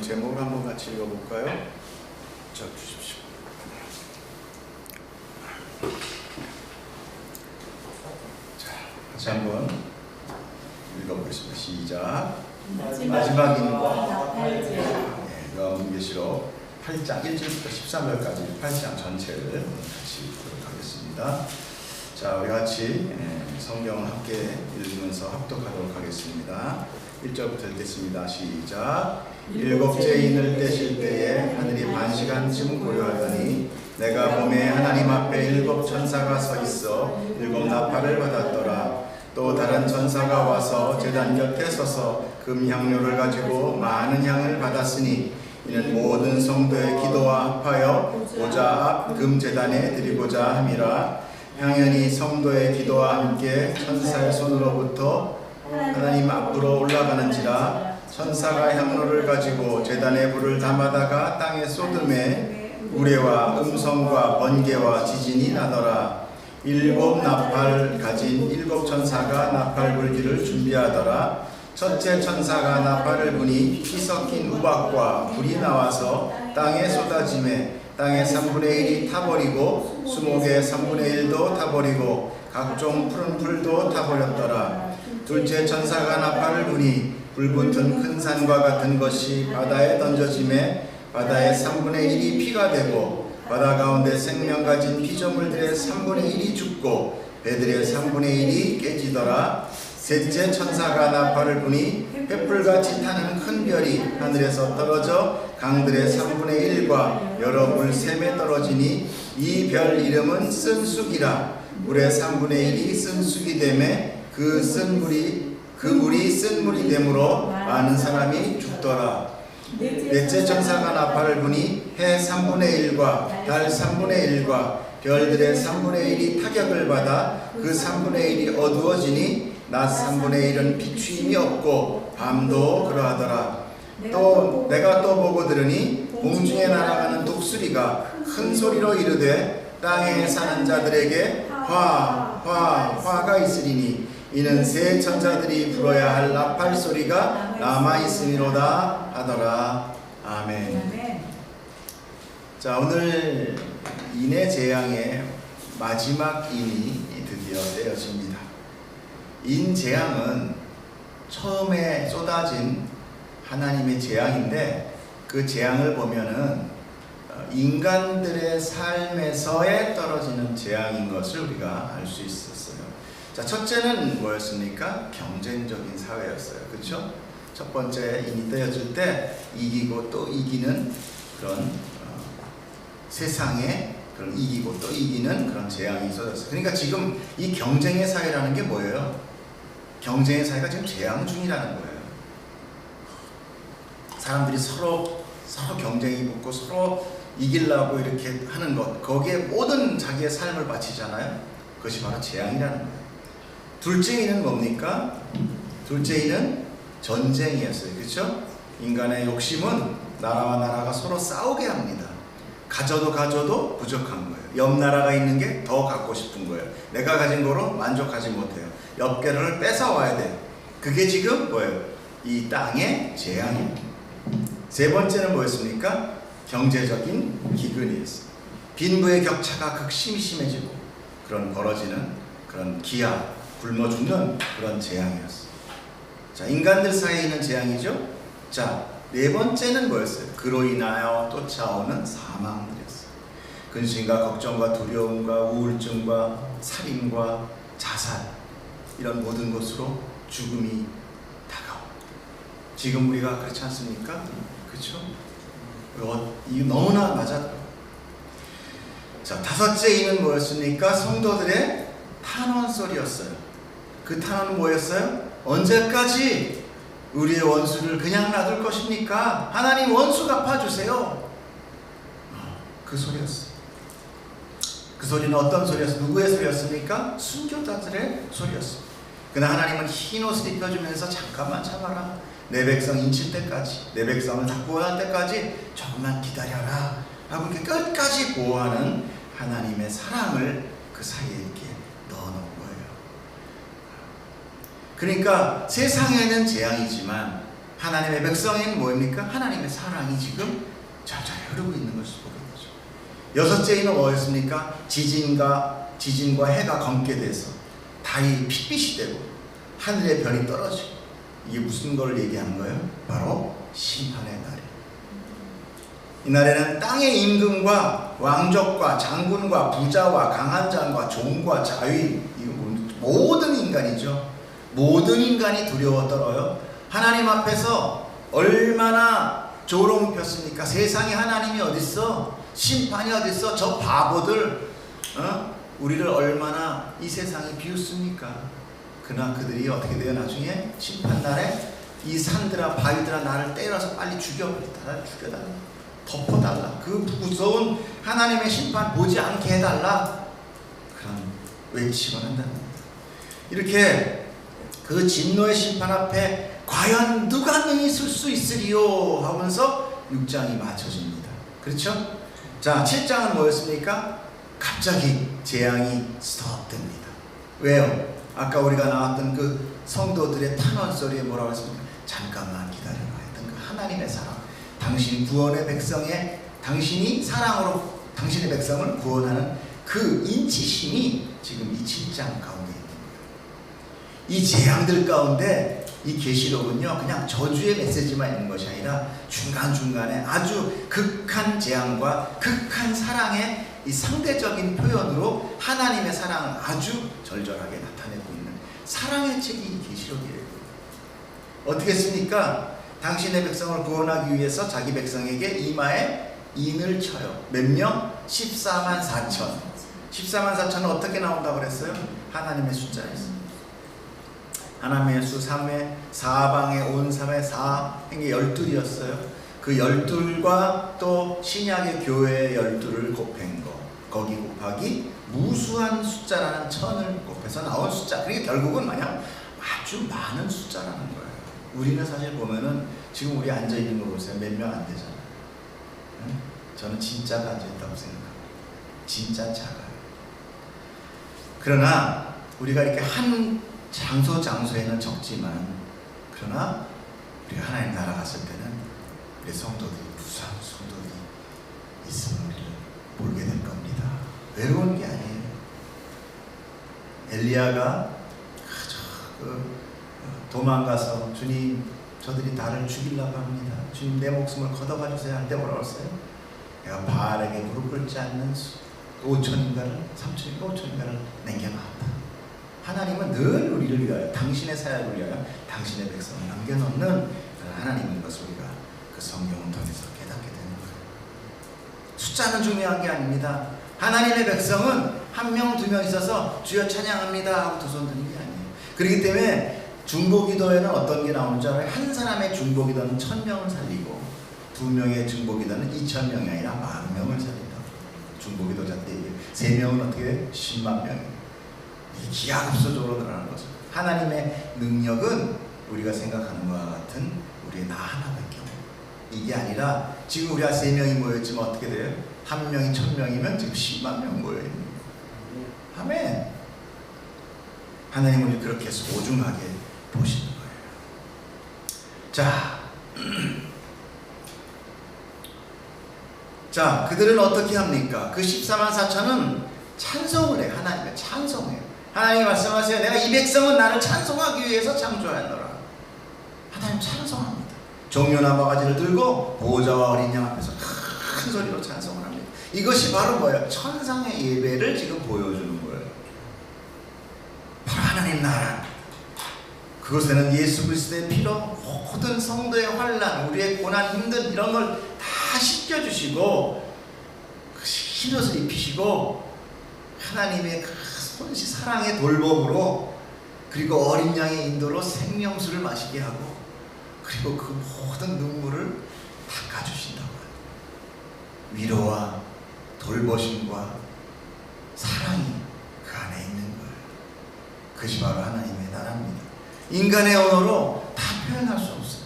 제목을 한번 같이 읽어볼까요? 자, 주십시오. 자, 같이 한번 읽어보겠습니다. 시작. 마지막인과 요한계시록 8장 1절부터 13절까지 8장 전체를 같이 읽도록 하겠습니다. 자, 우리 같이 성경을 함께 읽으면서 합독하도록 하겠습니다. 1절부터 읽겠습니다. 시작. 일곱째 인을 떼실 때에 하늘이 반시간쯤 고요하더니 내가 보매 하나님 앞에 일곱 천사가 서 있어 일곱 나팔을 받았더라. 또 다른 천사가 와서 제단 곁에 서서 금향료를 가지고 많은 향을 받았으니 이는 모든 성도의 기도와 합하여 보좌 앞 금제단에 드리고자 함이라. 향연이 성도의 기도와 함께 천사의 손으로부터 하나님 앞으로 올라가는지라. 천사가 향로를 가지고 제단에 불을 담아다가 땅에 쏟음에 우레와 음성과 번개와 지진이 나더라. 일곱 나팔 가진 일곱 천사가 나팔 불기를 준비하더라. 첫째 천사가 나팔을 부니 피 섞인 우박과 불이 나와서 땅에 쏟아지매 땅의 3분의 1이 타버리고 수목의 3분의 1도 타버리고 각종 푸른 풀도 타버렸더라. 둘째 천사가 나팔을 부니 불붙은 큰 산과 같은 것이 바다에 던져지매 바다의 3분의 1이 피가 되고 바다 가운데 생명 가진 피조물들의 3분의 1이 죽고 배들의 3분의 1이 깨지더라. 셋째 천사가 나팔을 부니 횃불같이 타는 큰 별이 하늘에서 떨어져 강들의 3분의 1과 여러 물샘에 떨어지니 이 별 이름은 쓴쑥이라. 물의 3분의 1이 쓴쑥이 되매 그 물이 쓴물이 되므로 많은 사람이 죽더라. 넷째 천사가 나팔을 부니 해 3분의 1과 달 3분의 1과 별들의 3분의 1이 타격을 받아 그 3분의 1이 어두워지니 낮 3분의 1은 비추임이 없고 밤도 그러하더라. 또 내가 또 보고 들으니 공중에 날아가는 독수리가 큰 소리로 이르되 땅에 사는 자들에게 화가 있으리니 이는 새 천사들이 불어야 할 나팔 소리가 남아 있음이로다 하더라. 아멘. 자, 오늘 인의 재앙의 마지막 인이 드디어 떼어집니다. 인 재앙은 처음에 쏟아진 하나님의 재앙인데 그 재앙을 보면은 인간들의 삶에서에 떨어지는 재앙인 것을 우리가 알 수 있었어요. 자, 첫째는 뭐였습니까? 경쟁적인 사회였어요. 그렇죠? 첫 번째 인이 떼어질 때 이기고 또 이기는 그런 세상에 그런 이기고 또 이기는 그런 재앙이 쏟았어요. 그러니까 지금 이 경쟁의 사회라는 게 뭐예요? 경쟁의 사회가 지금 재앙 중이라는 거예요. 사람들이 서로 경쟁이 붙고 서로 이기려고 이렇게 하는 것, 거기에 모든 자기의 삶을 바치잖아요. 그것이 바로 재앙이라는 거예요. 둘째 인은 뭡니까? 둘째 인은 전쟁이었어요. 그렇죠? 인간의 욕심은 나라와 나라가 서로 싸우게 합니다. 가져도 부족한 거예요. 옆 나라가 있는 게 더 갖고 싶은 거예요. 내가 가진 거로 만족하지 못해요. 옆 개를 뺏어와야 돼요. 그게 지금 뭐예요? 이 땅의 재앙입니다. 세 번째는 뭐였습니까? 경제적인 기근이었어요. 빈부의 격차가 극심히 심해지고 그런 벌어지는 그런 기아, 굶어 죽는 그런 재앙이었어요. 자, 인간들 사이에 있는 재앙이죠. 자, 네 번째는 뭐였어요? 그로 인하여 쫓아오는 사망들이었어요. 근심과 걱정과 두려움과 우울증과 살인과 자살, 이런 모든 것으로 죽음이 다가옵니다. 지금 우리가 그렇지 않습니까? 그렇죠? 이거 너무나 맞아요. 자, 다섯째 인은 뭐였습니까? 성도들의 탄원 소리였어요. 그 탄원은 뭐였어요? 언제까지 우리의 원수를 그냥 놔둘 것입니까? 하나님 원수 갚아주세요. 그 소리였어요. 그 소리는 어떤 소리였어요? 누구의 소리였습니까? 순교자들의 소리였어요. 그러나 하나님은 흰 옷을 입혀주면서 잠깐만 참아라. 내 백성 인칠 때까지, 내 백성을 다 구원할 때까지 조금만 기다려라 하고 이렇게 끝까지 보호하는 하나님의 사랑을 그 사이에 이렇게 넣어놓은 거예요. 그러니까 세상에는 재앙이지만 하나님의 백성인 뭐입니까? 하나님의 사랑이 지금 잘 흐르고 있는 것을 보게 되죠. 여섯째는 뭐였습니까? 지진과 해가 검게 돼서 달이 핏빛이 되고 하늘의 별이 떨어지고, 이게 무슨 걸 얘기하는 거예요? 바로 심판의 날이에요. 이날에는 땅의 임금과 왕족과 장군과 부자와 강한 자와 종과 자위, 모든 인간이죠. 모든 인간이 두려워 떨어요. 하나님 앞에서 얼마나 조롱 폈습니까? 세상에 하나님이 어딨어? 심판이 어딨어? 저 바보들, 우리를 얼마나 이 세상이 비웃습니까? 그러나 그들이 어떻게 돼요? 나중에 심판날에 이 산들아 바위들아 나를 때려서 빨리 죽여달라, 덮어달라, 그 무서운 하나님의 심판 보지 않게 해달라, 그런 외치곤 한다는 겁니다. 이렇게 그 진노의 심판 앞에 과연 누가 능히 설 수 있으리요 하면서 6장이 맞춰집니다. 그렇죠? 자, 7장은 뭐였습니까? 갑자기 재앙이 스톱됩니다. 왜요? 아까 우리가 나왔던 그 성도들의 탄원 소리에 뭐라고 했습니까? 잠깐만 기다려라 했던 그 하나님의 사랑, 당신 구원의 백성의, 당신이 사랑으로 당신의 백성을 구원하는 그 인치심이 지금 이 7장 가운데 있는 거예요. 이 재앙들 가운데 이 계시록은요, 그냥 저주의 메시지만 있는 것이 아니라 중간중간에 아주 극한 재앙과 극한 사랑의 이 상대적인 표현으로 하나님의 사랑을 아주 절절하게 나타내고 있는 사랑의 책이 이 계시록이에요. 어떻게 했습니까? 당신의 백성을 구원하기 위해서 자기 백성에게 이마에 인을 쳐요. 몇 명? 14만 4천. 14만 4천은 어떻게 나온다고 그랬어요? 하나님의 숫자였어요. 하나님의 수 3회, 사방에 온 3회, 4행이 12이었어요. 그 12과 또 신약의 교회의 12를 곱한 거, 거기 곱하기 무수한 숫자라는 천을 곱해서 나온 숫자. 그게 결국은 마냥 아주 많은 숫자라는 거예요. 우리는 사실 보면은 지금 우리 앉아있는 거 보세요. 몇 명 안 되잖아요. 응? 저는 진짜가 앉아있다고 생각합니다. 진짜 작아요. 그러나 우리가 이렇게 한 장소에는 적지만, 그러나 우리가 하나님 나라 갔을 때는 우리 성도들이, 무수한 성도들이 있음을 모르게 될 겁니다. 외로운 게 아니에요. 엘리야가 도망가서 주님, 저들이 나를 죽이려고 합니다. 주님, 내 목숨을 걷어가 주세요 할 때 뭐라고 했어요? 내가 바알에게 무릎 꿇지 않는 5천인가를, 3천인가 5천인가를 남겨놨다. 하나님은 늘 우리를 위하여, 당신의 사역을 위하여 당신의 백성을 남겨놓는 하나님인 것을 우리가 그 성경을 통해서 깨닫게 되는 거예요. 숫자는 중요한 게 아닙니다. 하나님의 백성은 한 명, 두 명 있어서 주여 찬양합니다 하고 두 손 드는 게 아니에요. 그렇기 때문에 중보기도에는 어떤 게 나오는 줄 알아요? 한 사람의 중보기도는 1000명을 살리고, 두 명의 중보기도는 2000명이 아니라 10,000명을 살린다. 중보기도자 때 3명은 어떻게 해요? 10만 명이에요. 이게 기하급수적으로 늘어나는 거죠. 하나님의 능력은 우리가 생각하는 것과 같은 우리의 나 하나밖에 없어요. 이게 아니라 지금 우리가 3명이 모였지만 어떻게 돼요? 한 명이 1000명이면 지금 10만 명 모여있는 거예요. 아멘. 하나님은 그렇게 소중하게 보시는 거예요. 자, 그들은 어떻게 합니까? 그 14만 4천은 찬송을 해요. 하나님의 찬송해요. 하나님이 말씀하세요. 내가 이 백성은 나를 찬송하기 위해서 창조하였노라. 하나님 찬송합니다. 종려나 바가지를 들고 보호자와 어린 양 앞에서 큰 소리로 찬송을 합니다. 이것이 바로 뭐예요? 천상의 예배를 지금 보여주는 거예요. 바로 하나님 나라. 그것에는 예수 그리스도의 피로 모든 성도의 환난, 우리의 고난, 힘든 이런 걸 다 씻겨주시고 흰옷을 입히시고 하나님의 그 손시 사랑의 돌봄으로, 그리고 어린 양의 인도로 생명수를 마시게 하고, 그리고 그 모든 눈물을 닦아주신다고 해요. 위로와 돌보심과 사랑이 그 안에 있는 거예요. 그것이 바로 하나님의 나라입니다. 인간의 언어로 다 표현할 수 없어요.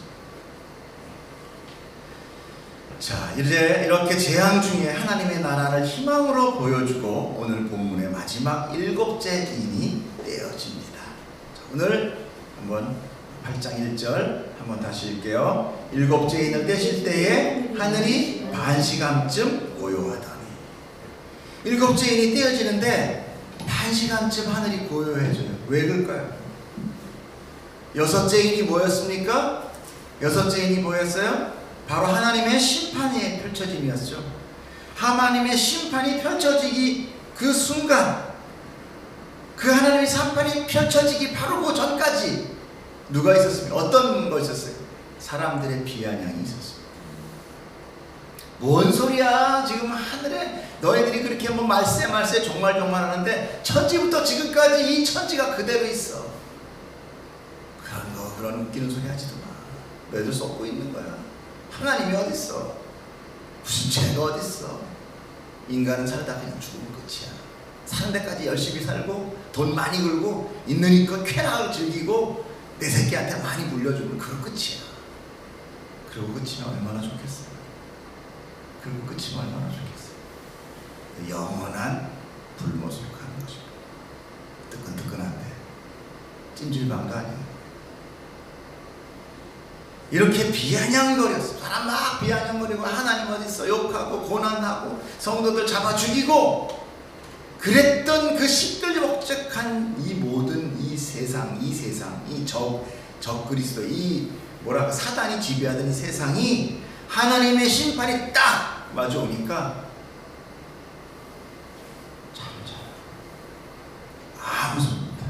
자, 이제 이렇게 재앙 중에 하나님의 나라를 희망으로 보여주고 오늘 본문의 마지막 7째 인이 떼어집니다. 자, 오늘 한번 8장 1절 한번 다시 읽게요. 일곱째 인을 떼실 때에 하늘이 반시간쯤 고요하다니. 일곱째 인이 떼어지는데 반시간쯤 하늘이 고요해져요. 왜 그럴까요? 여섯째 인이 뭐였습니까? 여섯째 인이 뭐였어요? 바로 하나님의 심판이 펼쳐짐이었죠. 하나님의 심판이 펼쳐지기 그 순간, 그 하나님의 심판이 펼쳐지기 바로 그 전까지 누가 있었습니까? 어떤 거 있었어요? 사람들의 비아냥이 있었어요. 뭔 소리야? 지금 하늘에 너희들이 그렇게 뭐 말세 정말 하는데 천지부터 지금까지 이 천지가 그대로 있어. 그런 웃기는 소리 하지도 마. 너희들 쏟고 있는 거야. 하나님이 어딨어? 무슨 죄가 어딨어? 인간은 살다 그냥 죽으면 끝이야. 사는 데까지 열심히 살고 돈 많이 벌고 있는 힘껏 쾌락을 즐기고 내 새끼한테 많이 물려주면 그거 끝이야. 그리고 끝이면 얼마나 좋겠어요. 그리고 끝이면 얼마나 좋겠어요. 영원한 불모습을 가는 거죠. 뜨끈뜨끈한데 찜질방도 아니에요. 이렇게 비아냥거렸어. 사람 막 비아냥거리고 하나님 어딨어 욕하고 고난하고 성도들 잡아 죽이고 그랬던 그 시끌벅적한 이 모든 이 세상 이 적그리스도 이 뭐랄까 사단이 지배하던 이 세상이 하나님의 심판이 딱 마주오니까 아무 소리 못해.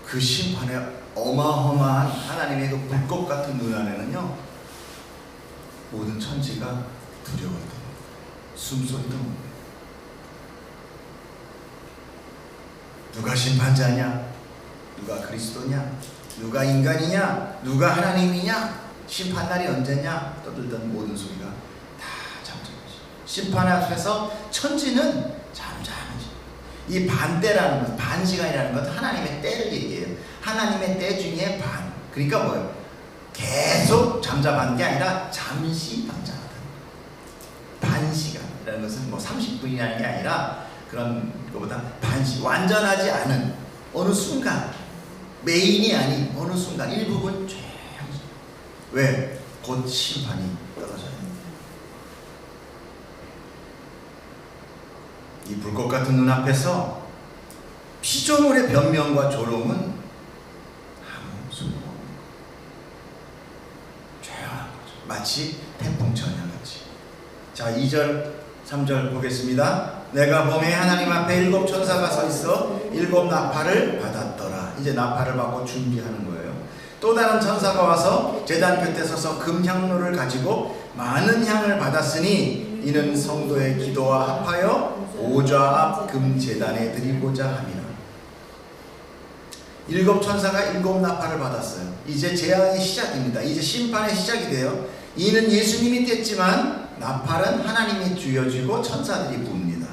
그 심판의 어마어마한 하나님의 그 불꽃 같은 눈 안에는요 모든 천지가 두려워했던 숨소리도 못 내요. 누가 심판자냐? 누가 그리스도냐? 누가 인간이냐? 누가 하나님이냐? 심판날이 언제냐? 떠들던 모든 소리가 다 잠잠하지. 심판 앞에서 천지는 잠잠하지. 이 반때라는 것, 반시간이라는 것 하나님의 때를 얘기해요. 하나님의 때 중에 반. 그러니까 뭐예요? 계속 잠잠한 게 아니라 잠시 잠잠하다. 반시간이라는 것은 뭐 30분이라는 게 아니라 그런 것보다 완전하지 않은 어느 순간, 메인이 아닌 어느 순간 일부분 조용히. 왜? 곧 심판이 떨어져요. 이 불꽃 같은 눈앞에서 피조물의 변명과 조롱은 아무 소용 없는 거예요. 조용한 거죠. 마치 태풍 전야같이. 자, 2절 3절 보겠습니다. 내가 봄에 하나님 앞에 7 천사가 서 있어 7 나팔을 받았더라. 이제 나팔을 받고 준비하는 거예요. 또 다른 천사가 와서 제단 곁에 서서 금향로를 가지고 많은 향을 받았으니 이는 성도의 기도와 합하여 보좌 앞 금제단에 드리고자 함이라. 7 천사가 7 나팔을 받았어요. 이제 재앙의 시작입니다. 이제 심판의 시작이 돼요. 이는 예수님이 뗐지만 나팔은 하나님이 쥐어주고 천사들이 부읍니다.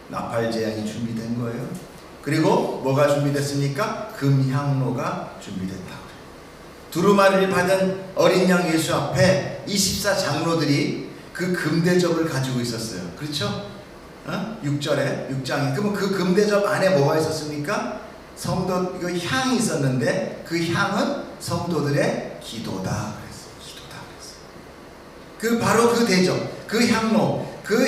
나팔 재앙이 준비된 거예요. 그리고 뭐가 준비됐습니까? 금향로가 준비됐다. 두루마리를 받은 어린 양 예수 앞에 24장로들이 그 금대접을 가지고 있었어요. 그렇죠? 6절에 6장에. 그러면 그 금대접 안에 뭐가 있었습니까? 성도 그 향이 있었는데 그 향은 성도들의 기도다 그랬어요. 기도다 그랬어요. 그 바로 그 대접, 그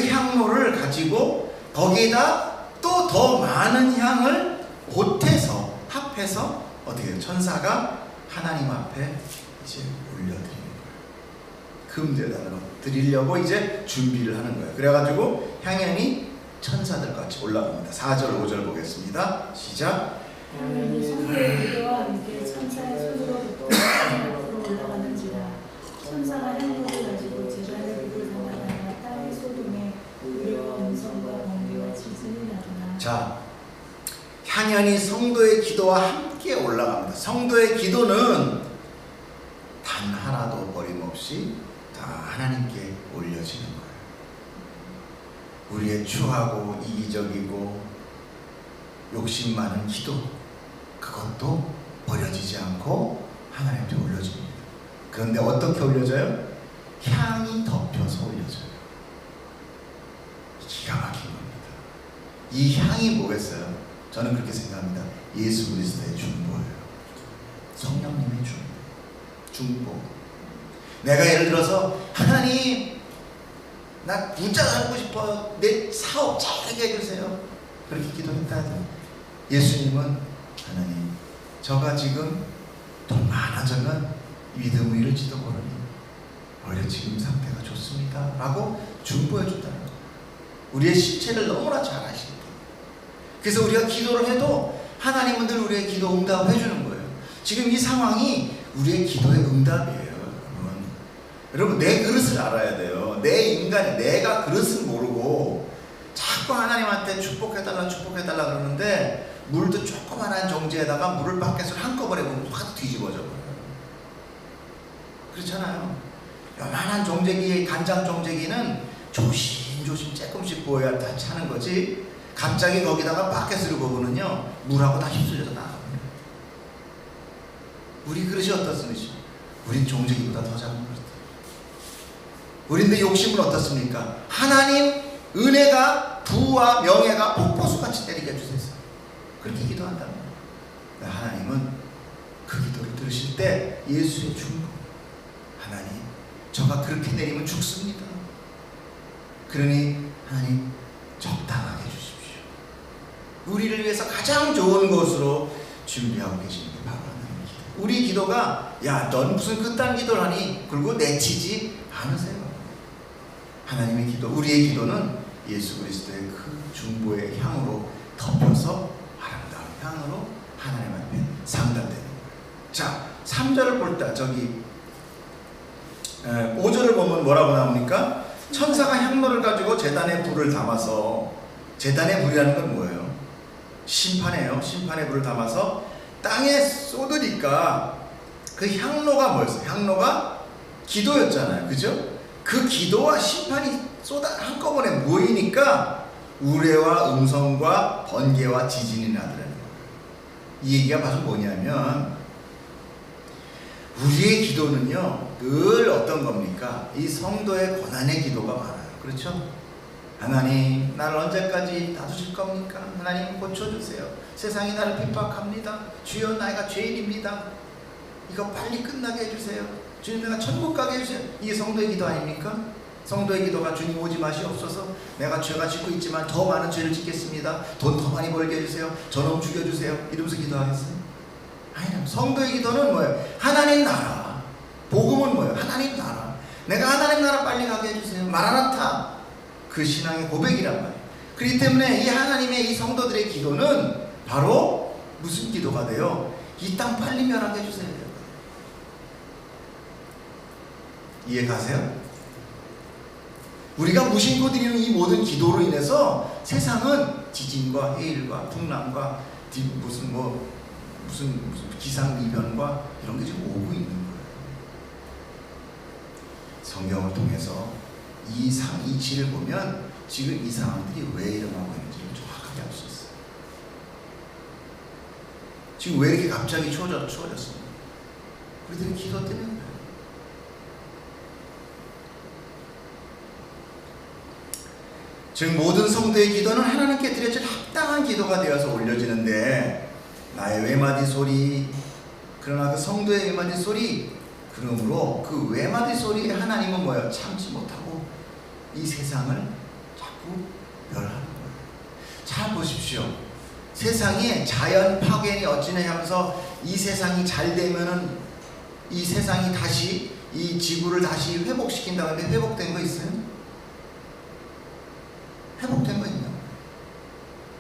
향로를 가지고 거기에다 또 더 많은 향을 보태서 합해서 어떻게 해요? 천사가 하나님 앞에 이제 올려드리는 거예요. 금제단으로 드리려고 이제 준비를 하는 거예요. 그래가지고 향연이 천사들 같이 올라갑니다. 4절 5절 보겠습니다. 시작. 향연이 성도의 기도와 함께 천사의 손으로부터 하늘로 올라가는지라. 천사가 향로를 가지고 제단의 불을 담아다가 땅의 소동에 우리와 음성과 번개와 지진이 나더라. 자, 향연이 성도의 기도와 함께 올라갑니다. 성도의 기도는 단 하나도 버림없이 다 하나님께 올려지는 거예요. 우리의 추하고 이기적이고 욕심 많은 기도, 그것도 버려지지 않고 하나님께 올려집니다. 그런데 어떻게 올려져요? 향이 덮여서 올려져요. 기가 막힌 겁니다. 이 향이 뭐겠어요? 저는 그렇게 생각합니다. 예수 그리스도의 중보예요. 성령님의 중보. 내가 예를 들어서 하나님 나 부자 살고 싶어요. 내 사업 잘하게 해주세요. 그렇게 기도했다면 예수님은 하나님 저가 지금 돈 많아져면 믿음 이를지도 모르니 오히려 지금 상태가 좋습니다 라고 중보해 준다는 거예요. 우리의 실체를 너무나 잘 아시는 거예요. 그래서 우리가 기도를 해도 하나님은 늘 우리의 기도 응답을 해주는 거예요. 지금 이 상황이 우리의 기도의 응답이에요. 여러분 내 그릇을 알아야 돼요. 내 인간이 내가 그릇을 모르고 자꾸 하나님한테 축복해달라 그러는데 물도 조그만한 정지에다가 물을 밖에서 한꺼번에 보면 확 뒤집어져 버려요. 그렇잖아요. 요만한 정제기, 간장 정제기는 조심조심 조금씩 부어야 다 차는 거지, 갑자기 거기다가 바켓을 부으면요 물하고 다 휩쓸려서 나가요. 우리 그릇이 어떻습니까? 우린 정제기보다 더 작은 그릇. 우리인데 욕심은 어떻습니까? 하나님 은혜가 부와 명예가 폭포수같이 때리게 해주세요. 그렇게 기도한다는 거예요. 하나님은 그 기도를 들으실 때 예수의 중보, 하나님 저가 그렇게 내리면 죽습니다. 그러니 하나님 적당하게 해주십시오. 우리를 위해서 가장 좋은 것으로 준비하고 계시는 게 바로 하나님의 기도. 우리 기도가 야 넌 무슨 그딴 기도를 하니 그리고 내치지 않으세요. 하나님의 기도, 우리의 기도는 예수 그리스도의 그 중보의 향으로 덮여서 아름다운 향으로 하나님 앞에 상달되는 거예요. 자, 3절을 볼 때 저기 5절을 보면 뭐라고 나옵니까? 천사가 향로를 가지고 제단에 불을 담아서, 제단의 불이라는 건 뭐예요? 심판이에요. 심판의 불을 담아서 땅에 쏟으니까 그 향로가 뭐였어요? 향로가 기도였잖아요. 그죠? 그 기도와 심판이 한꺼번에 모이니까 우레와 음성과 번개와 지진이 나더라는 거예요. 이 얘기가 바로 뭐냐면 우리의 기도는요 늘 어떤 겁니까? 이 성도의 고난의 기도가 많아요. 그렇죠? 하나님 나를 언제까지 놔두실 겁니까? 하나님 고쳐주세요. 세상이 나를 핍박합니다. 주여 나가 죄인입니다. 이거 빨리 끝나게 해주세요. 주님 내가 천국 가게 해주세요. 이게 성도의 기도 아닙니까? 성도의 기도가 주님 오지 마시옵소서. 내가 죄가 짓고 있지만 더 많은 죄를 짓겠습니다. 돈 더 많이 벌게 해주세요. 저놈 죽여주세요. 이러면서 기도하겠어요? 아니요. 성도의 기도는 뭐예요? 하나님 나라. 복음은 뭐예요? 하나님 나라. 내가 하나님 나라 빨리 가게 해주세요. 마라나타. 그 신앙의 고백이란 말이에요. 그렇기 때문에 이 하나님의 이 성도들의 기도는 바로 무슨 기도가 돼요? 이 땅 빨리 멸하게 해주세요. 이해 가세요? 우리가 무심코 드리는 이 모든 기도로 인해서 세상은 지진과 해일과 풍랑과 무슨 기상이변과 이런 게 지금 오고 있는 거예요. 성경을 통해서 이 이치를 보면 지금 이 상황들이 왜 일어나고 있는지를 정확하게 알 수 있어요. 지금 왜 이렇게 갑자기 추워졌습니까? 우리들의 기도 때문에. 즉 모든 성도의 기도는 하나님께 드려질 합당한 기도가 되어서 올려지는데 나의 외마디 소리, 그러나 그 성도의 외마디 소리, 그러므로 그 외마디 소리에 하나님은 뭐예요? 참지 못하고 이 세상을 자꾸 멸하는 거예요. 잘 보십시오. 세상에 자연 파괴니 어찌냐 하면서 이 세상이 잘 되면은 이 세상이 다시 이 지구를 다시 회복시킨다는데 회복된 거 있어요? 회복된 거 있냐?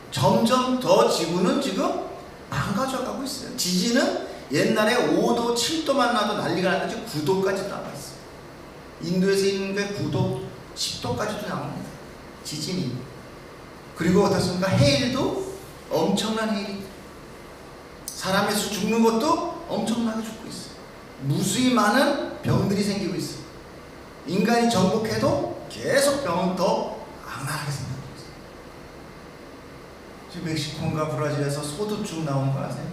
점점 더 지구는 지금 망가져가고 있어요. 지진은 옛날에 5도, 7도만 나도 난리가 났는데 9도까지 나와 있어요. 인도에서 있는 게 9도, 10도까지도 나옵니다. 지진이. 그리고 어떻습니까? 해일도 엄청난 해일이. 사람의 수 죽는 것도 엄청나게 죽고 있어요. 무수히 많은 병들이 생기고 있어요. 인간이 정복해도 계속 병은 더 악랄하게 생기고 있어요. 지금 멕시코인가 브라질에서 소두증 나온 거 아세요?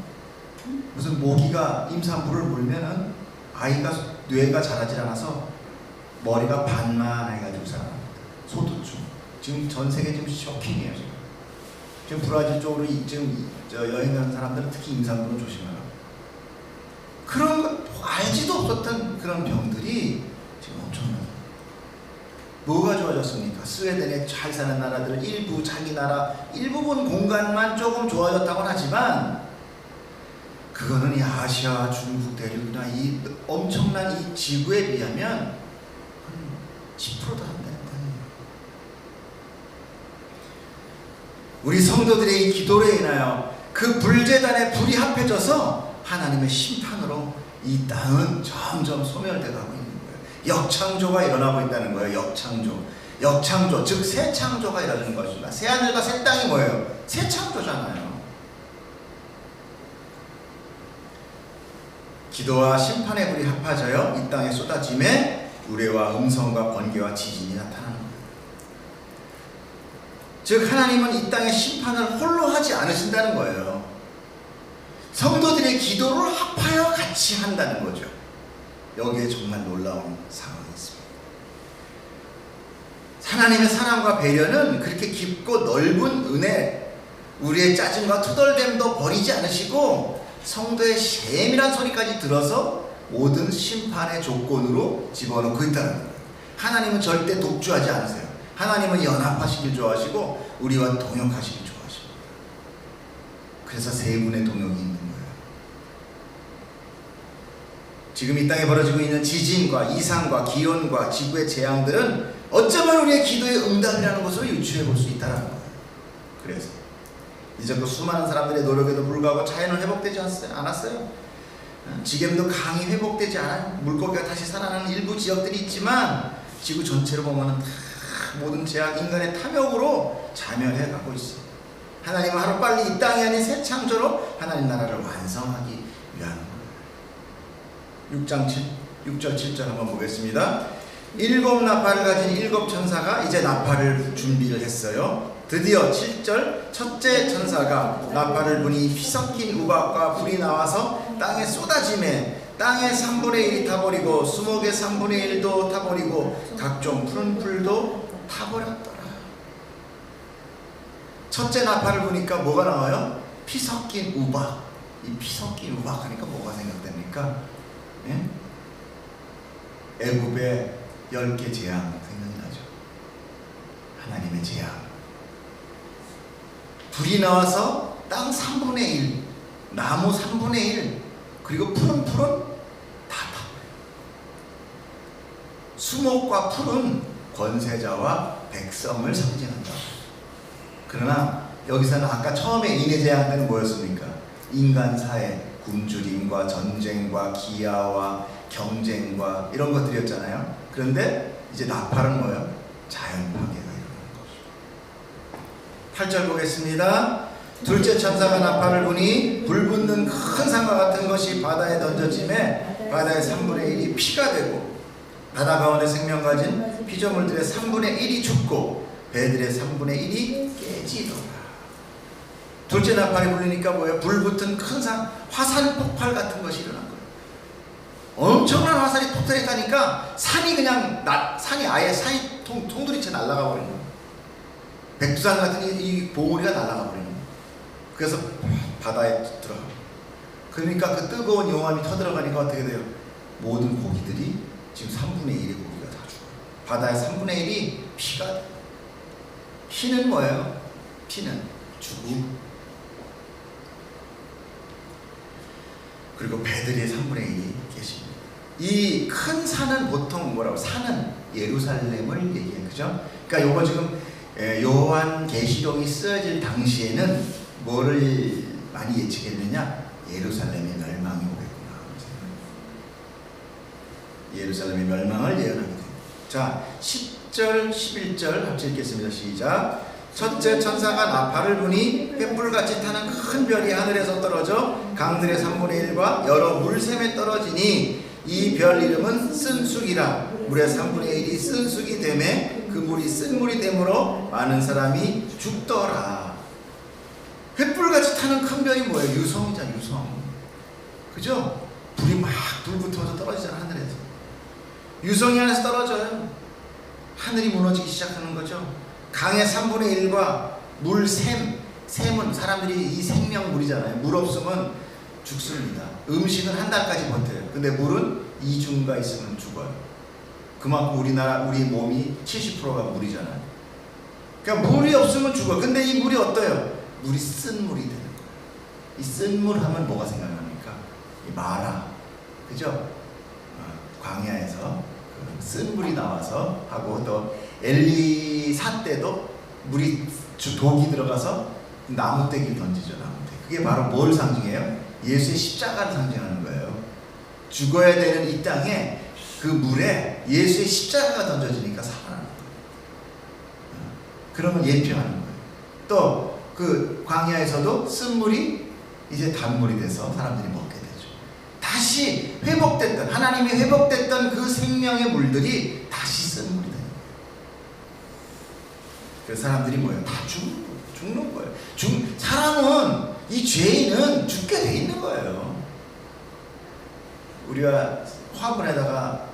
무슨 모기가 임산부를 물면은 아이가 뇌가 자라질 않아서 머리가 반만 해가지고 살아납니다. 소두증. 지금 전 세계 지금 쇼킹이에요. 지금. 지금 브라질 쪽으로 지금 여행 가는 사람들은 특히 임산부는 조심하라. 그런 거 알지도 없었던 그런 병들이 지금 엄청나요. 뭐가 좋아졌습니까? 스웨덴에 잘 사는 나라들은 일부 자기 나라 일부분 공간만 조금 좋아졌다고는 하지만 그거는 이 아시아, 중국 대륙이나 이 엄청난 이 지구에 비하면 한 10%도 안 되는 땅이에요. 우리 성도들의 이 기도로 인하여 그 불제단의 불이 합해져서 하나님의 심판으로 이 땅은 점점 소멸되어 가고 있는 거예요. 역창조가 일어나고 있다는 거예요. 역창조, 즉 새 창조가 일어나는 것입니다. 새 하늘과 새 땅이 뭐예요? 새 창조잖아요. 기도와 심판의 불이 합하져요 이 땅에 쏟아짐에 우레와 음성과 번개와 지진이 나타나는 거예요. 즉 하나님은 이 땅의 심판을 홀로 하지 않으신다는 거예요. 성도들의 기도를 합하여 같이 한다는 거죠. 여기에 정말 놀라운 상황이 있습니다. 하나님의 사랑과 배려는 그렇게 깊고 넓은 은혜, 우리의 짜증과 투덜됨도 버리지 않으시고 성도의 세밀한 소리까지 들어서 모든 심판의 조건으로 집어넣고 있다는 거예요. 하나님은 절대 독주하지 않으세요. 하나님은 연합하시길 좋아하시고 우리와 동역하시길 좋아하십니다. 그래서 세 분의 동역이 있는 거예요. 지금 이 땅에 벌어지고 있는 지진과 이상과 기온과 지구의 재앙들은 어쩌면 우리의 기도의 응답이라는 것으로 유추해 볼 수 있다는 거예요. 그래서 이제껏 수많은 사람들의 노력에도 불구하고 자연은 회복되지 않았어요. 지금도 강이 회복되지 않아요. 물고기가 다시 살아나는 일부 지역들이 있지만 지구 전체로 보면 다 모든 제약, 인간의 탐욕으로 자멸해 가고 있어요. 하나님은 하루빨리 이 땅이 아닌 새 창조로 하나님 나라를 완성하기 위한 거예요. 6절 7절 한번 보겠습니다. 7 나팔을 가진 7 천사가 이제 나팔을 준비를 했어요. 드디어 7절 첫째 천사가 나팔을 부니 피 섞인 우박과 불이 나와서 땅에 쏟아짐에 땅의 3분의 1이 타버리고 수목의 3분의 1도 타버리고 각종 푸른 풀도 타버렸더라. 첫째 나팔을 부니까 뭐가 나와요? 피 섞인 우박. 이 피 섞인 우박 하니까 뭐가 생각됩니까? 예? 애굽의 10개 재앙 생각이 나죠. 하나님의 재앙. 불이 나와서 땅 3분의 1, 나무 3분의 1, 그리고 푸른 다 타버려요. 수목과 푸른 권세자와 백성을 상징한다. 그러나 여기서는 아까 처음에 인해재앙 때는 뭐였습니까? 인간사의 굶주림과 전쟁과 기아와 경쟁과 이런 것들이었잖아요. 그런데 이제 나팔은 뭐예요? 자연 파괴가 일어나는 거죠. 8절 보겠습니다. 둘째 천사가 나팔을 부니 불 붙는 큰 산과 같은 것이 바다에 던져짐에 바다의 3분의 1이 피가 되고 바다 가운데 생명 가진 피조물들의 3분의 1이 죽고 배들의 3분의 1이 깨지더라. 둘째 나팔이 불리니까 뭐예요? 불 붙은 큰 산, 화산 폭발 같은 것이 일어난 거예요. 엄청난 화살이 폭발했다니까 산이 그냥 산이 아예 산이 통두리째 날아가 버리는 거예요. 백두산 같은 이 봉우리가 날아가 버리는 거예요. 그래서 바다에 들어가요. 그러니까 그 뜨거운 용암이 터들어가니까 어떻게 돼요? 모든 고기들이 지금 3분의 1의 고기가 다 죽어요. 바다의 3분의 1이 피가 돼요. 피는 뭐예요? 피는 죽음. 그리고 배들이 3분의 1이 계십니다. 이 큰 산은 보통 뭐라고? 산은 예루살렘을 얘기해요. 그죠? 그러니까 요거 지금 요한 계시록이 쓰여질 당시에는 뭐를 많이 예측했느냐? 예루살렘의 멸망이 오겠구나. 예루살렘의 멸망을 예언하게 됩니다. 자, 10절, 11절 같이 읽겠습니다. 시작. 첫째 천사가 나팔을 부니 횃불같이 타는 큰 별이 하늘에서 떨어져 강들의 3분의 1과 여러 물샘에 떨어지니 이 별 이름은 쓴쑥이라. 물의 3분의 1이 쓴쑥이 되매 그 물이 쓴 물이 되므로 많은 사람이 죽더라. 횃불같이 타는 큰 별이 뭐예요? 유성이잖아, 유성. 그죠? 불이 막 불 붙어서 떨어지잖아, 하늘에서. 유성이 안에서 떨어져요. 하늘이 무너지기 시작하는 거죠. 강의 3분의 1과 물샘, 샘은 사람들이 이 생명물이잖아요. 물 없으면 죽습니다. 음식은 한 달까지 버텨요. 근데 물은 2주가 있으면 죽어요. 그만큼 우리 몸이 70%가 물이잖아요. 그러니까 물이 없으면 죽어요. 근데 이 물이 어때요? 물이 쓴 물이 되는 거예요. 이 쓴 물 하면 뭐가 생각납니까? 이 마라, 그죠? 광야에서 그 쓴 물이 나와서 하고, 또 엘리사 때도 물이 독이 들어가서 나무떼기를 던지죠. 나무떼기. 그게 바로 뭘 상징해요? 예수의 십자가를 상징하는 거예요. 죽어야 되는 이 땅에 그 물에 예수의 십자가가 던져지니까 살아나는 거예요. 그러면 예표하는 거예요. 또 그 광야에서도 쓴 물이 이제 단물이 돼서 사람들이 먹게 되죠. 다시 회복됐던, 하나님이 회복됐던 그 생명의 물들이 다시 쓴 물이 되는 거예요. 그래서 사람들이 뭐예요? 다 죽는 거예요. 사람은, 이 죄인은 죽게 돼 있는 거예요. 우리가 화분에다가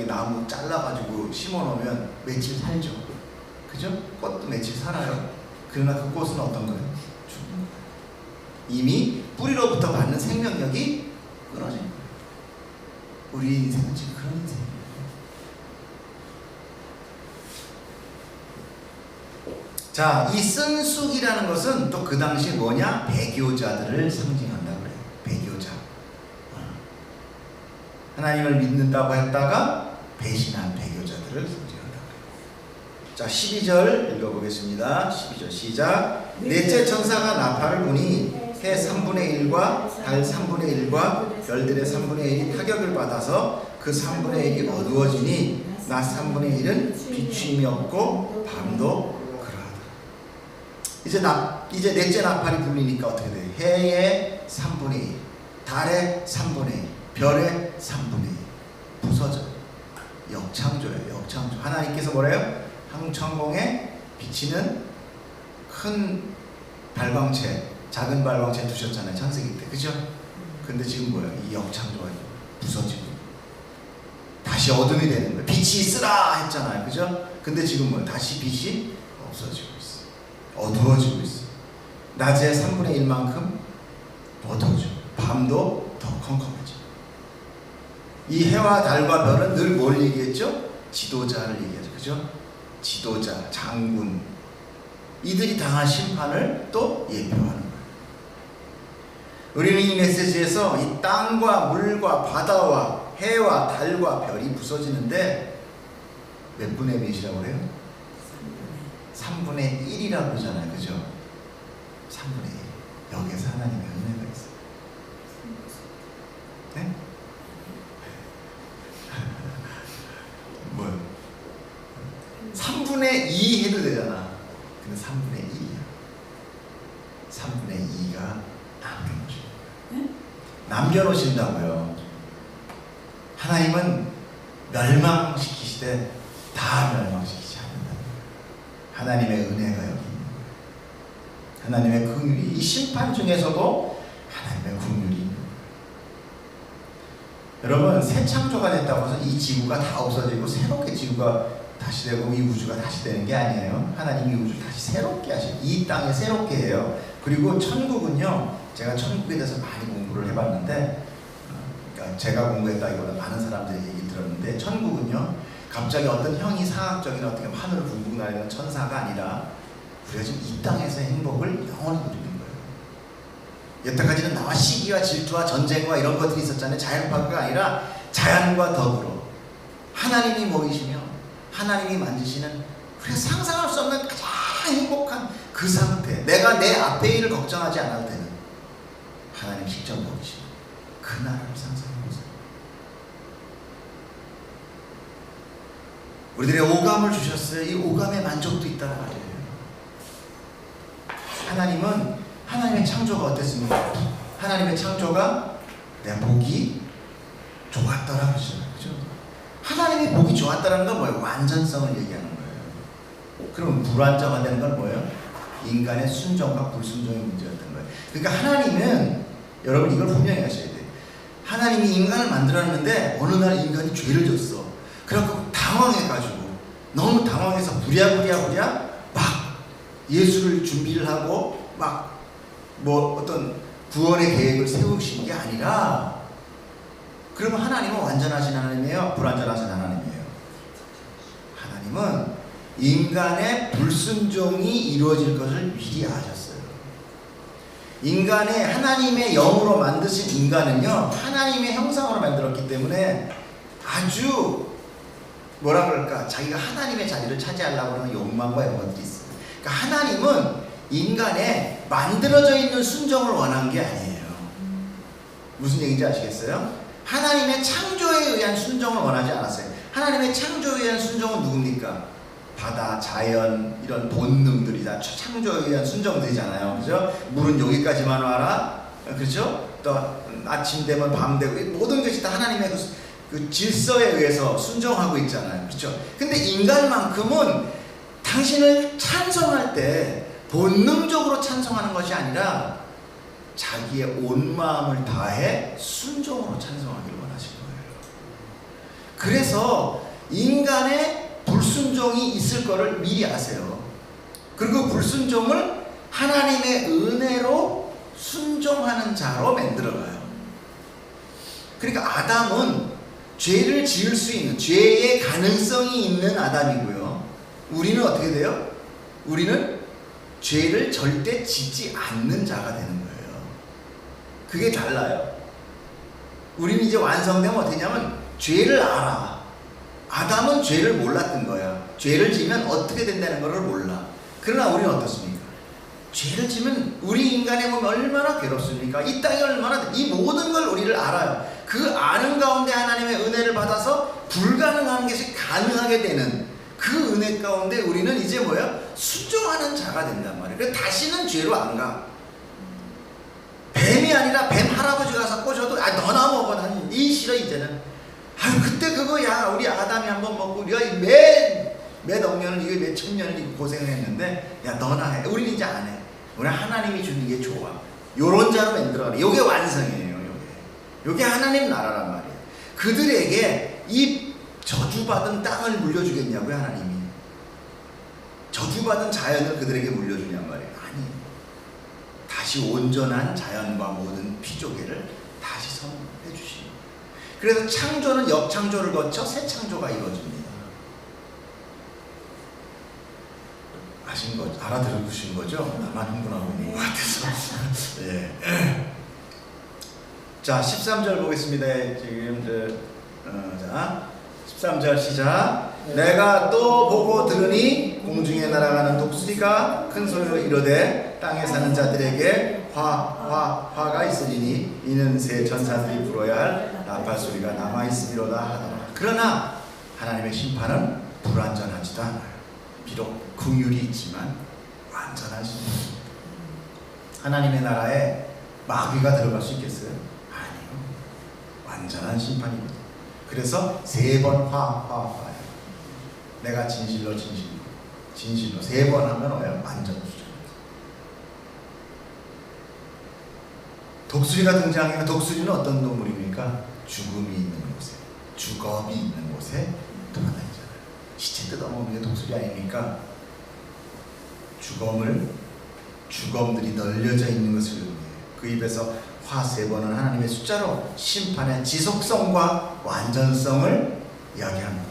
나무 잘라가지고 심어놓으면 며칠 살죠. 그죠? 꽃도 며칠 살아요. 그러나 그 꽃은 어떤 거예요? 죽는 거예요. 이미 뿌리로부터 받는 생명력이 끊어진 거예요. 우리 인생은 지금 그런 인생이에요. 자, 이 쓴 쑥이라는 것은 또 그 당시에 뭐냐? 배교자들을 상징한다고 그래요. 배교자. 하나님을 믿는다고 했다가 배신한 배교자들을 상징한다고 그래요. 자, 12절 읽어보겠습니다. 12절 시작. 넷째 천사가 나팔을 부니 해 3분의 1과 달 3분의 1과 별들의 3분의 1이 타격을 받아서 그 3분의 1이 어두워지니 낮 3분의 1은 비추임이 없고 밤도 이제 넷째 나팔이 불리니까 어떻게 돼요? 해의 3분의 1, 달의 3분의 1, 별의 3분의 1 부서져요. 역창조예요. 역창조. 하나님께서 뭐래요? 황천공에 비치는 큰 발광체, 작은 발광체 두셨잖아요. 창세기 때. 그죠? 근데 지금 뭐예요? 이 역창조가 부서지고 다시 어둠이 되는 거예요. 빛이 있으라 했잖아요. 그죠? 근데 지금 뭐예요? 다시 빛이 없어지고 있어요. 어두워지고 있어요. 낮에 3분의 1만큼 어두워져. 밤도 더 컴컴해져. 이 해와 달과 별은 늘 뭘 얘기했죠? 지도자를 얘기하죠. 그죠? 지도자, 장군. 이들이 당할 심판을 또 예표하는 거예요. 우리는 이 메시지에서 이 땅과 물과 바다와 해와 달과 별이 부서지는데 몇 분의 몇이라고 그래요? 3분의 1이라고 그러잖아요. 그죠? 3분의 1. 여기에서 하나님의 은혜가 있어요. 네? 뭐요? 3분의 2 해도 되잖아. 근데 3분의 2야. 3분의 2가 남겨놓으신다고요. 남겨놓으신다고요. 하나님은 멸망시키시되 다 멸망시키지 않는다. 하나님의 은혜가 여기 있는 거예요. 하나님의 긍휼이, 이 심판 중에서도 하나님의 긍휼이 있는 거예요. 여러분, 새 창조가 됐다고 해서 이 지구가 다 없어지고 새롭게 지구가 다시 되고 이 우주가 다시 되는 게 아니에요. 하나님이 우주를 다시 새롭게 하시고 이 땅에 새롭게 해요. 그리고 천국은요, 제가 천국에 대해서 많이 공부를 해봤는데, 그러니까 제가 공부했다기보다 많은 사람들이 얘기 들었는데, 천국은요 갑자기 어떤 형이상학적인 어떻게 하늘을 붕붕 날리는 천사가 아니라 우리가 지금 이 땅에서의 행복을 영원히 누리는 거예요. 여태까지는 나와 시기와 질투와 전쟁과 이런 것들이 있었잖아요. 자연파괴가 아니라 자연과 더불어 하나님이 모이시며 하나님이 만지시는, 우리가 상상할 수 없는 가장 행복한 그 상태, 내가 내 앞의 일을 걱정하지 않아도 되는 하나님 직접 모이시는 그 나라를 상상해보세요. 우리들의 오감을 주셨어요. 이 오감의 만족도 있다는 말이에요. 하나님은, 하나님의 창조가 어땠습니까? 하나님의 창조가 내 복이 좋았더라 그러잖아요. 그죠? 하나님의 복이 좋았다는 건 뭐예요? 완전성을 얘기하는 거예요. 그럼 불완전한 되는 건 뭐예요? 인간의 순종과 불순종의 문제였던 거예요. 그러니까 하나님은, 여러분 이걸 분명히 하셔야 돼요. 하나님이 인간을 만들었는데 어느 날 인간이 죄를 졌어. 그래갖고 당황해가지고, 너무 당황해서 부랴 막 예수를 준비를 하고 막 뭐 어떤 구원의 계획을 세우신 게 아니라, 그러면 하나님은 완전하신 하나님이에요? 불완전하신 하나님이에요? 하나님은 인간의 불순종이 이루어질 것을 미리 아셨어요. 인간의 하나님의 영으로 만드신 인간은요, 하나님의 형상으로 만들었기 때문에 아주 뭐라 그럴까, 자기가 하나님의 자리를 차지하려고 하는 욕망과 이런 것들이 있어요. 그러니까 하나님은 인간의 만들어져 있는 순종을 원한 게 아니에요. 무슨 얘기인지 아시겠어요? 하나님의 창조에 의한 순종을 원하지 않았어요. 하나님의 창조에 의한 순종은 누굽니까? 바다, 자연, 이런 본능들이 다 창조에 의한 순종들이잖아요. 그죠? 물은 여기까지만 와라. 그죠? 또 아침 되면 밤 되고, 모든 것이 다 하나님의 그 질서에 의해서 순종하고 있잖아요. 그렇죠? 근데 인간만큼은 당신을 찬송할 때 본능적으로 찬송하는 것이 아니라 자기의 온 마음을 다해 순종으로 찬송하기를 원하신 거예요. 그래서 인간의 불순종이 있을 거를 미리 아세요. 그리고 불순종을 하나님의 은혜로 순종하는 자로 만들어가요. 그러니까 아담은 죄를 지을 수 있는, 죄의 가능성이 있는 아담이고요. 우리는 어떻게 돼요? 우리는 죄를 절대 짓지 않는 자가 되는 거예요. 그게 달라요. 우리는 이제 완성되면 어떻게냐면 죄를 알아. 아담은 죄를 몰랐던 거야. 죄를 지면 어떻게 된다는 것을 몰라. 그러나 우리는 어떻습니까? 죄를 지면 우리 인간의 몸이 얼마나 괴롭습니까? 이 땅이 얼마나, 이 모든 걸 우리를 알아요. 그 아는 가운데 하나님의 은혜를 받아서 불가능한 것이 가능하게 되는 그 은혜 가운데 우리는 이제 뭐야? 순종하는 자가 된단 말이에요. 그래서 다시는 죄로 안 가. 뱀이 아니라 뱀 할아버지 가서 꼬셔도 너나 먹어. 난 이 싫어 이제는. 그때 그거야. 우리 아담이 한번 먹고 우리가 몇 억년을, 이거 몇 천년을 고생을 했는데 야 너나 해. 우리는 이제 안 해. 우리 하나님이 주는 게 좋아. 요런 자로 만들어가래. 요게 완성이에요. 요게 하나님 나라란 말이에요. 그들에게 이 저주받은 땅을 물려주겠냐고요, 하나님이. 저주받은 자연을 그들에게 물려주냔 말이에요. 아니, 다시 온전한 자연과 모든 피조개를 다시 선물해 주시는 거예요. 그래서 창조는 역창조를 거쳐 새 창조가 이루어집니다. 아신 거, 알아들으신 거죠? 나만 흥분하고 있는 것 같아서. 예. 자, 13절 보겠습니다. 지금 자, 13절 시작. 내가 또 보고 들으니 공중에 날아가는 독수리가 큰 소리로 이르되 땅에 사는 자들에게 화가 있으리니 이는 새 천사들이 불어야 할 나팔 소리가 남아 있으리로다 하더라. 그러나 하나님의 심판은 불완전하지도 않아요. 비록 긍휼이 있지만 완전한 심판입니다. 하나님의 나라에 마귀가 들어갈 수 있겠어요? 아니요. 완전한 심판입니다. 그래서 3번 화예요. 내가 진실로 3번 하면 완전 수준입니다. 독수리가 등장하면 독수리는 어떤 동물입니까? 죽음이 있는 곳에, 죽음이 있는 곳에 돌아다니잖아요. 시체 뜯어먹는 게 독수리 아닙니까? 죽음들이 널려져 있는 것을 의미해요. 그 입에서 화 3번은 하나님의 숫자로 심판의 지속성과 완전성을 이야기합니다.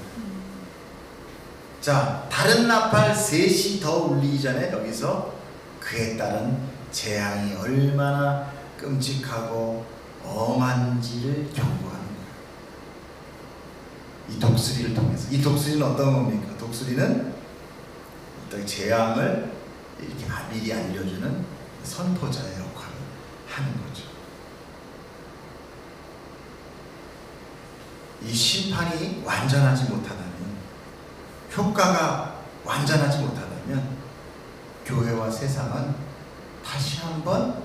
자, 다른 나팔 3시 더 울리기 전에 여기서 그에 따른 재앙이 얼마나 끔찍하고 엄한지를 경고하는 거예요. 이 독수리를 통해서. 이 독수리는 어떤 겁니까? 독수리는 어떤 재앙을 이렇게 미리 알려주는 선포자의 역할을 하는 거죠. 이 심판이 완전하지 못하다면, 효과가 완전하지 못하다면 교회와 세상은 다시 한번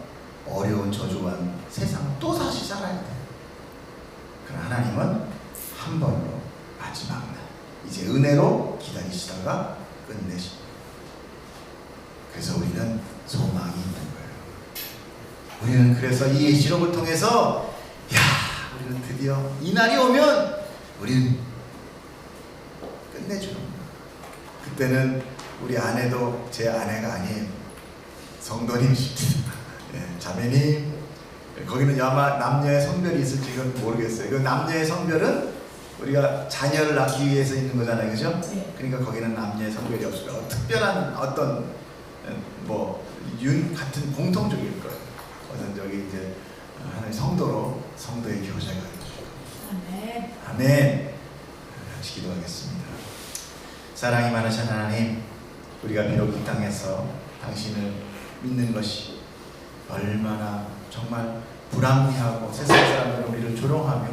어려운 저주한 세상을 또 다시 살아야 돼요. 그러나 하나님은 한 번으로 마지막 날 이제 은혜로 기다리시다가 끝내십니다. 그래서 우리는 소망이 있는 거예요. 우리는 그래서 이 예시록을 통해서 우리는 드디어 이 날이 오면 우리는 끝내주는 거예요. 그때는 우리 아내도 제 아내가 아니에요. 성도님이십니다. 예, 자매님, 거기는 아마 남녀의 성별이 있을지는 모르겠어요. 그 남녀의 성별은 우리가 자녀를 낳기 위해서 있는 거잖아요, 그죠? 네. 그러니까 거기는 남녀의 성별이 없어요. 특별한 어떤 같은 공통적일 거예요. 어떤 저기 이제 하나님 성도로 성도의 교제가 되시고. 아멘. 아멘. 같이 기도하겠습니다. 사랑이 많으신 하나님, 우리가 비록 이 땅에서 당신을 믿는 것이 얼마나 정말 불합리하고 세상 사람들은 우리를 조롱하며